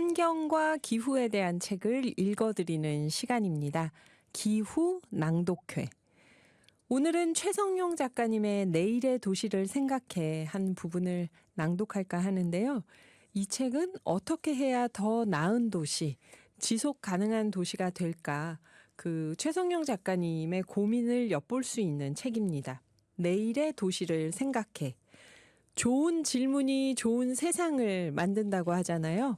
환경과 기후에 대한 책을 읽어드리는 시간입니다. 기후 낭독회. 오늘은 최성용 작가님의 내일의 도시를 생각해 한 부분을 낭독할까 하는데요. 이 책은 어떻게 해야 더 나은 도시, 지속 가능한 도시가 될까, 최성용 작가님의 고민을 엿볼 수 있는 책입니다. 내일의 도시를 생각해. 좋은 질문이 좋은 세상을 만든다고 하잖아요.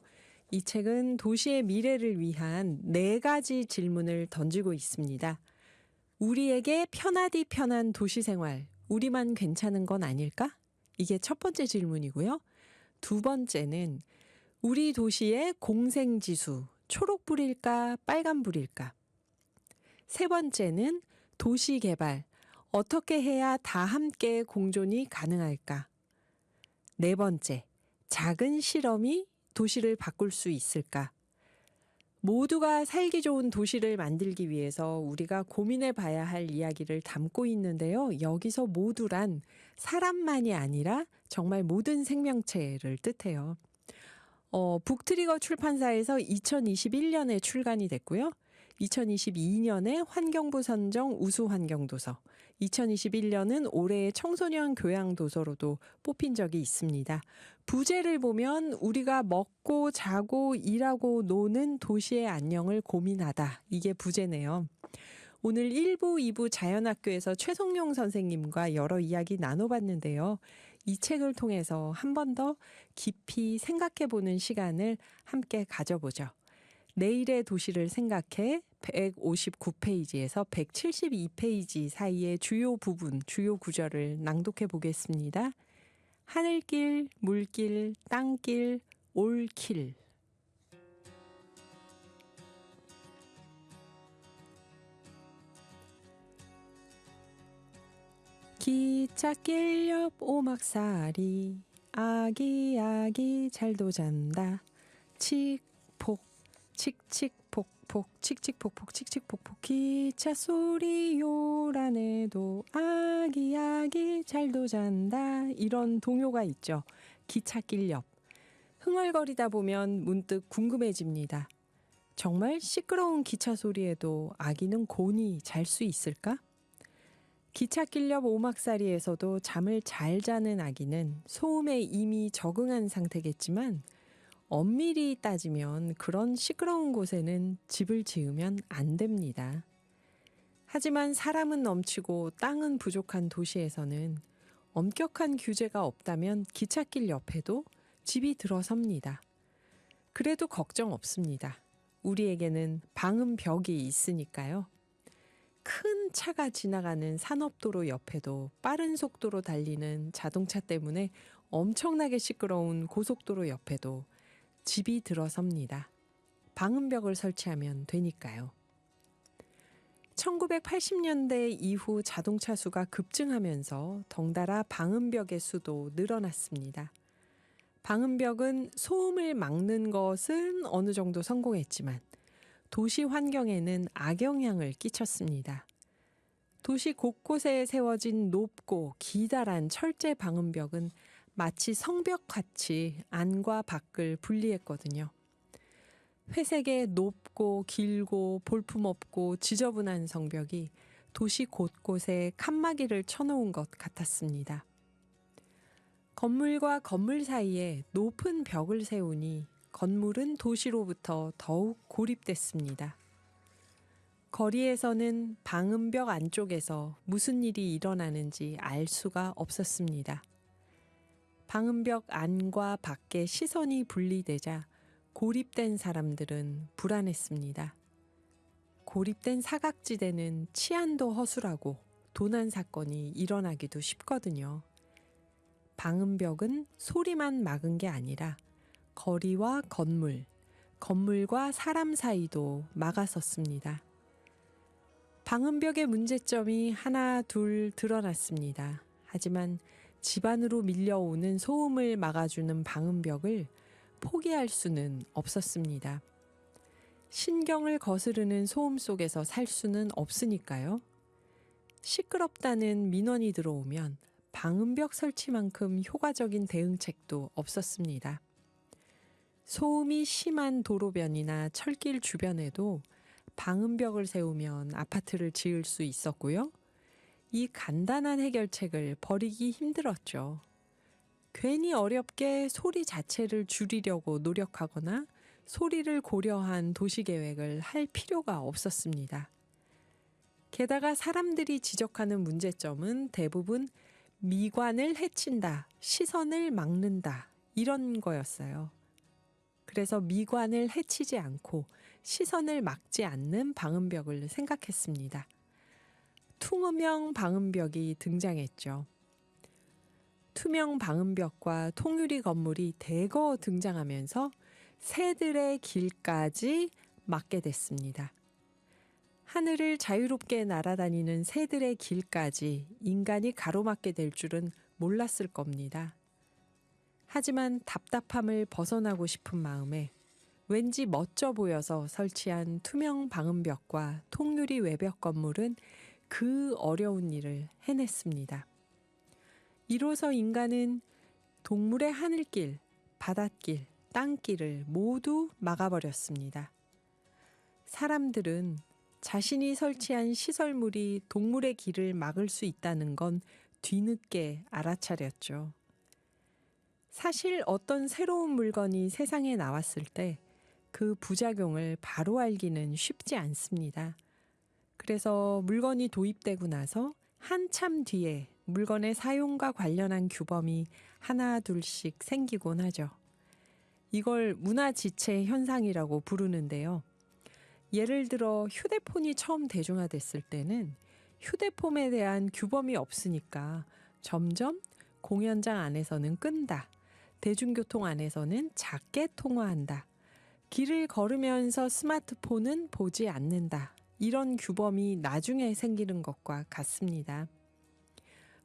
이 책은 도시의 미래를 위한 4가지 질문을 던지고 있습니다. 우리에게 편하디 편한 도시 생활, 우리만 괜찮은 건 아닐까? 이게 첫 번째 질문이고요. 두 번째는 우리 도시의 공생지수, 초록불일까, 빨간불일까? 세 번째는 도시개발, 어떻게 해야 다 함께 공존이 가능할까? 네 번째, 작은 실험이 도시를 바꿀 수 있을까? 모두가 살기 좋은 도시를 만들기 위해서 우리가 고민해 봐야 할 이야기를 담고 있는데요. 여기서 모두란 사람만이 아니라 정말 모든 생명체를 뜻해요. 북트리거 출판사에서 2021년에 출간이 됐고요. 2022년에 환경부 선정 우수환경도서, 2021년은 올해의 청소년 교양도서로도 뽑힌 적이 있습니다. 부제를 보면 우리가 먹고 자고 일하고 노는 도시의 안녕을 고민하다. 이게 부제네요. 오늘 1부, 2부 자연학교에서 최성용 선생님과 여러 이야기 나눠봤는데요. 이 책을 통해서 한 번 더 깊이 생각해보는 시간을 함께 가져보죠. 내일의 도시를 생각해 159페이지에서 172페이지 사이의 주요 부분, 주요 구절을 낭독해 보겠습니다. 하늘길, 물길, 땅길, 올길. 기찻길 옆 오막살이 아기아기 잘도 잔다. 칙폭 칙칙폭폭 칙칙폭폭 칙칙폭폭 기차 소리 요란해도 아기아기 잘도 잔다. 이런 동요가 있죠. 기찻길 옆. 흥얼거리다 보면 문득 궁금해집니다. 정말 시끄러운 기차 소리에도 아기는 곤히 잘 수 있을까? 기찻길 옆 오막살이에서도 잠을 잘 자는 아기는 소음에 이미 적응한 상태겠지만 엄밀히 따지면 그런 시끄러운 곳에는 집을 지으면 안 됩니다. 하지만 사람은 넘치고 땅은 부족한 도시에서는 엄격한 규제가 없다면 기찻길 옆에도 집이 들어섭니다. 그래도 걱정 없습니다. 우리에게는 방음벽이 있으니까요. 큰 차가 지나가는 산업도로 옆에도 빠른 속도로 달리는 자동차 때문에 엄청나게 시끄러운 고속도로 옆에도 집이 들어섭니다. 방음벽을 설치하면 되니까요. 1980년대 이후 자동차 수가 급증하면서 덩달아 방음벽의 수도 늘어났습니다. 방음벽은 소음을 막는 것은 어느 정도 성공했지만 도시 환경에는 악영향을 끼쳤습니다. 도시 곳곳에 세워진 높고 기다란 철제 방음벽은 마치 성벽같이 안과 밖을 분리했거든요. 회색의 높고 길고 볼품없고 지저분한 성벽이 도시 곳곳에 칸막이를 쳐놓은 것 같았습니다. 건물과 건물 사이에 높은 벽을 세우니 건물은 도시로부터 더욱 고립됐습니다. 거리에서는 방음벽 안쪽에서 무슨 일이 일어나는지 알 수가 없었습니다. 방음벽 안과 밖에 시선이 분리되자 고립된 사람들은 불안했습니다. 고립된 사각지대는 치안도 허술하고 도난 사건이 일어나기도 쉽거든요. 방음벽은 소리만 막은 게 아니라 거리와 건물, 건물과 사람 사이도 막아섰습니다. 방음벽의 문제점이 하나 둘 드러났습니다. 하지만 집 안으로 밀려오는 소음을 막아주는 방음벽을 포기할 수는 없었습니다. 신경을 거스르는 소음 속에서 살 수는 없으니까요. 시끄럽다는 민원이 들어오면 방음벽 설치만큼 효과적인 대응책도 없었습니다. 소음이 심한 도로변이나 철길 주변에도 방음벽을 세우면 아파트를 지을 수 있었고요. 이 간단한 해결책을 버리기 힘들었죠. 괜히 어렵게 소리 자체를 줄이려고 노력하거나 소리를 고려한 도시계획을 할 필요가 없었습니다. 게다가 사람들이 지적하는 문제점은 대부분 미관을 해친다, 시선을 막는다, 이런 거였어요. 그래서 미관을 해치지 않고 시선을 막지 않는 방음벽을 생각했습니다. 퉁음형 방음벽이 등장했죠. 투명 방음벽과 통유리 건물이 대거 등장하면서 새들의 길까지 막게 됐습니다. 하늘을 자유롭게 날아다니는 새들의 길까지 인간이 가로막게 될 줄은 몰랐을 겁니다. 하지만 답답함을 벗어나고 싶은 마음에 왠지 멋져 보여서 설치한 투명 방음벽과 통유리 외벽 건물은 그 어려운 일을 해냈습니다. 이로써 인간은 동물의 하늘길, 바닷길, 땅길을 모두 막아버렸습니다. 사람들은 자신이 설치한 시설물이 동물의 길을 막을 수 있다는 건 뒤늦게 알아차렸죠. 사실 어떤 새로운 물건이 세상에 나왔을 때 그 부작용을 바로 알기는 쉽지 않습니다. 그래서 물건이 도입되고 나서 한참 뒤에 물건의 사용과 관련한 규범이 하나 둘씩 생기곤 하죠. 이걸 문화지체 현상이라고 부르는데요. 예를 들어 휴대폰이 처음 대중화됐을 때는 휴대폰에 대한 규범이 없으니까 점점 공연장 안에서는 끈다. 대중교통 안에서는 작게 통화한다. 길을 걸으면서 스마트폰은 보지 않는다. 이런 규범이 나중에 생기는 것과 같습니다.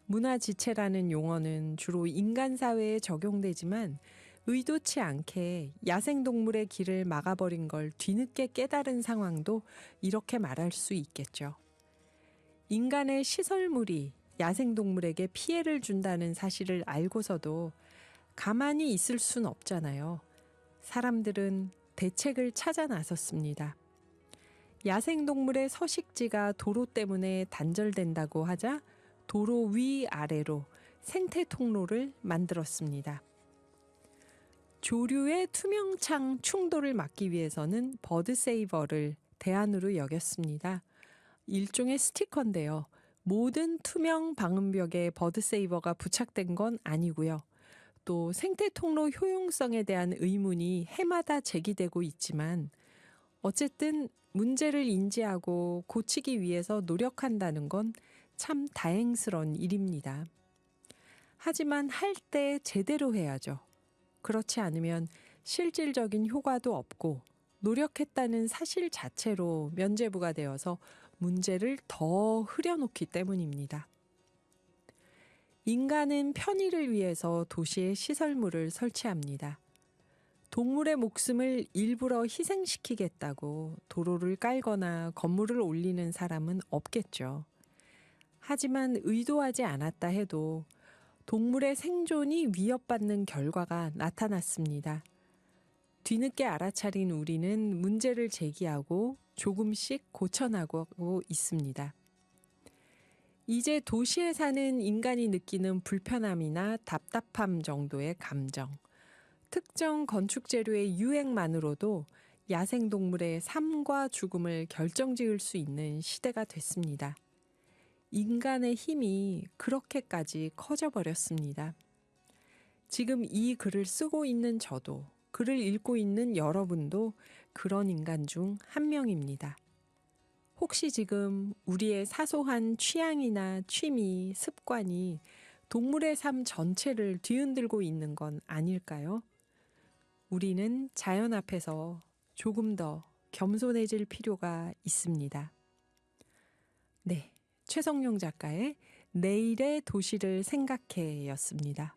문화지체라는 용어는 주로 인간 사회에 적용되지만 의도치 않게 야생동물의 길을 막아버린 걸 뒤늦게 깨달은 상황도 이렇게 말할 수 있겠죠. 인간의 시설물이 야생동물에게 피해를 준다는 사실을 알고서도 가만히 있을 순 없잖아요. 사람들은 대책을 찾아 나섰습니다. 야생동물의 서식지가 도로 때문에 단절된다고 하자 도로 위아래로 생태 통로를 만들었습니다. 조류의 투명창 충돌을 막기 위해서는 버드세이버를 대안으로 여겼습니다. 일종의 스티커인데요. 모든 투명 방음벽에 버드세이버가 부착된 건 아니고요. 또 생태 통로 효용성에 대한 의문이 해마다 제기되고 있지만 어쨌든 문제를 인지하고 고치기 위해서 노력한다는 건 참 다행스러운 일입니다. 하지만 할 때 제대로 해야죠. 그렇지 않으면 실질적인 효과도 없고 노력했다는 사실 자체로 면죄부가 되어서 문제를 더 흐려놓기 때문입니다. 인간은 편의를 위해서 도시에 시설물을 설치합니다. 동물의 목숨을 일부러 희생시키겠다고 도로를 깔거나 건물을 올리는 사람은 없겠죠. 하지만 의도하지 않았다 해도 동물의 생존이 위협받는 결과가 나타났습니다. 뒤늦게 알아차린 우리는 문제를 제기하고 조금씩 고쳐나가고 있습니다. 이제 도시에 사는 인간이 느끼는 불편함이나 답답함 정도의 감정, 특정 건축 재료의 유행만으로도 야생동물의 삶과 죽음을 결정지을 수 있는 시대가 됐습니다. 인간의 힘이 그렇게까지 커져버렸습니다. 지금 이 글을 쓰고 있는 저도, 글을 읽고 있는 여러분도 그런 인간 중 한 명입니다. 혹시 지금 우리의 사소한 취향이나 취미, 습관이 동물의 삶 전체를 뒤흔들고 있는 건 아닐까요? 우리는 자연 앞에서 조금 더 겸손해질 필요가 있습니다. 네, 최성용 작가의 내일의 도시를 생각해 였습니다.